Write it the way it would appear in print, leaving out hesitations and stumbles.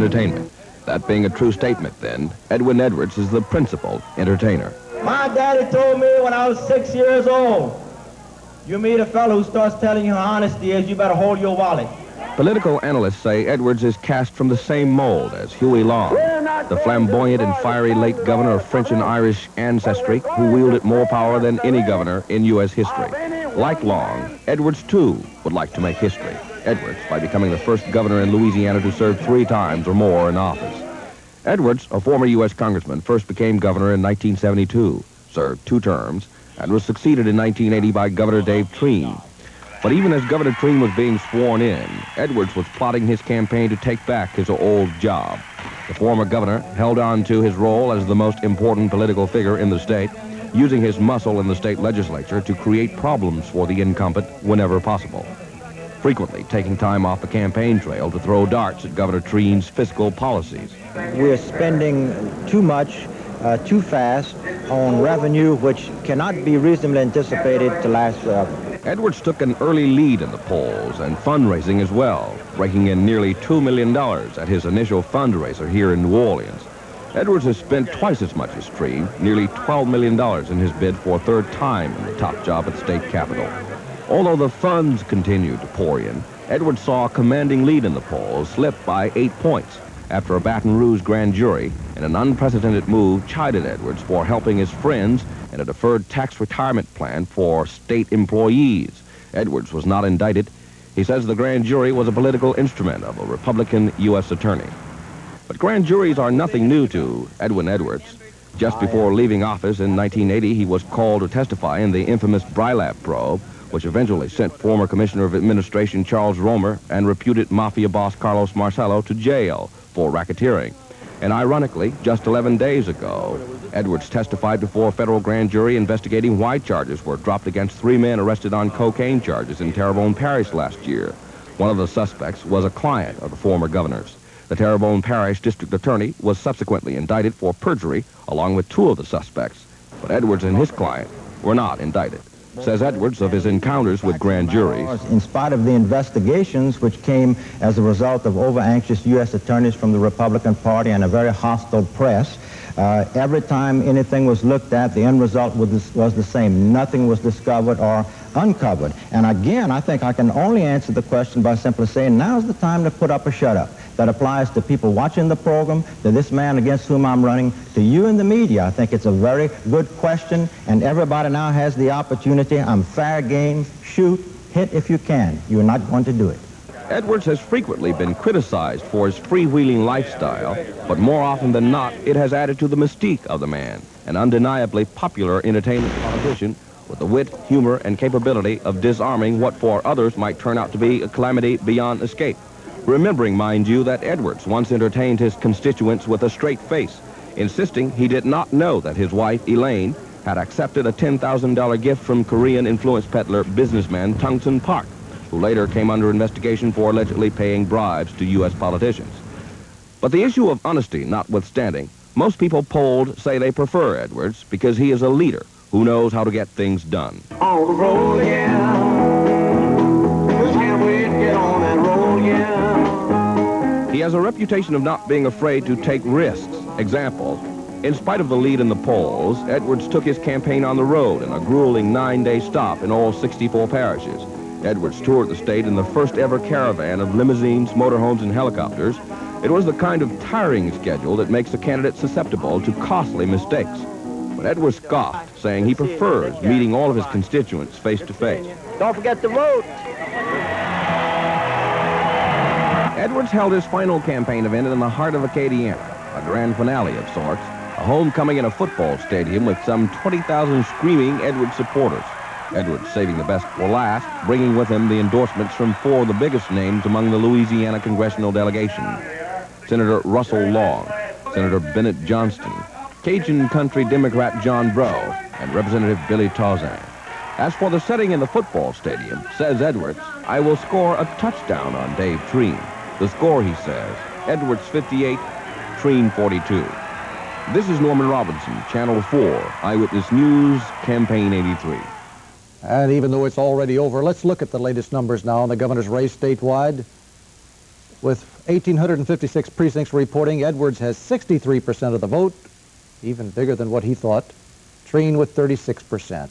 entertainment. That being a true statement, then, Edwin Edwards is the principal entertainer. My daddy told me when I was 6 years old, you meet a fellow who starts telling you how honesty is, you better hold your wallet. Political analysts say Edwards is cast from the same mold as Huey Long, the flamboyant and fiery late governor of French and Irish ancestry who wielded more power than any governor in U.S. history. Like Long, Edwards, too, would like to make history. Edwards, by becoming the first governor in Louisiana to serve 3 times or more in office. Edwards, a former U.S. congressman, first became governor in 1972, served 2 terms, and was succeeded in 1980 by Governor Dave Treen. But even as Governor Treen was being sworn in, Edwards was plotting his campaign to take back his old job. The former governor held on to his role as the most important political figure in the state, using his muscle in the state legislature to create problems for the incumbent whenever possible, frequently taking time off the campaign trail to throw darts at Governor Treen's fiscal policies. We're spending too much, too fast on revenue which cannot be reasonably anticipated to last forever. Edwards took an early lead in the polls and fundraising as well, raking in nearly $2 million at his initial fundraiser here in New Orleans. Edwards has spent twice as much as Treen, nearly $12 million in his bid for a 3rd time in the top job at the state capitol. Although the funds continued to pour in, Edwards saw a commanding lead in the polls slip by 8 points after a Baton Rouge grand jury, in an unprecedented move, chided Edwards for helping his friends in a deferred tax retirement plan for state employees. Edwards was not indicted. He says the grand jury was a political instrument of a Republican U.S. attorney. But grand juries are nothing new to Edwin Edwards. Just before leaving office in 1980, he was called to testify in the infamous Brylap probe, which eventually sent former Commissioner of Administration Charles Romer and reputed mafia boss Carlos Marcello to jail for racketeering. And ironically, just 11 days ago, Edwards testified before a federal grand jury investigating why charges were dropped against 3 men arrested on cocaine charges in Terrebonne Parish last year. One of the suspects was a client of the former governor's. The Terrebonne Parish district attorney was subsequently indicted for perjury along with 2 of the suspects. But Edwards and his client were not indicted. Says Edwards of his encounters with grand juries. In spite of the investigations which came as a result of over-anxious U.S. attorneys from the Republican Party and a very hostile press, every time anything was looked at, the end result was the same. Nothing was discovered or uncovered. And again, I think I can only answer the question by simply saying, now's the time to put up or shut up. That applies to people watching the program, to this man against whom I'm running, to you in the media. I think it's a very good question, and everybody now has the opportunity. I'm fair game. Shoot, hit if you can. You're not going to do it. Edwards has frequently been criticized for his freewheeling lifestyle, but more often than not, it has added to the mystique of the man, an undeniably popular entertainment politician with the wit, humor, and capability of disarming what for others might turn out to be a calamity beyond escape. Remembering, mind you, that Edwards once entertained his constituents with a straight face, insisting he did not know that his wife, Elaine, had accepted a $10,000 gift from Korean influence peddler businessman Tungson Park, who later came under investigation for allegedly paying bribes to U.S. politicians. But the issue of honesty notwithstanding, most people polled say they prefer Edwards because he is a leader who knows how to get things done. On the road, yeah. Can't wait to get on that road, yeah. He has a reputation of not being afraid to take risks. Example, in spite of the lead in the polls, Edwards took his campaign on the road in a grueling 9-day stop in all 64 parishes. Edwards toured the state in the first ever caravan of limousines, motorhomes, and helicopters. It was the kind of tiring schedule that makes a candidate susceptible to costly mistakes. But Edwards scoffed, saying he prefers meeting all of his constituents face to face. Don't forget to vote. Edwards held his final campaign event in the heart of Acadiana, a grand finale of sorts, a homecoming in a football stadium with some 20,000 screaming Edwards supporters. Edwards saving the best for last, bringing with him the endorsements from 4 of the biggest names among the Louisiana congressional delegation. Senator Russell Long, Senator Bennett Johnston, Cajun country Democrat John Breaux, and Representative Billy Tauzin. As for the setting in the football stadium, says Edwards, I will score a touchdown on Dave Treen. The score, he says, Edwards 58, Treen 42. This is Norman Robinson, Channel 4, Eyewitness News, Campaign 83. And even though it's already over, let's look at the latest numbers now in the governor's race statewide. With 1,856 precincts reporting, Edwards has 63% of the vote, even bigger than what he thought. Treen with 36%.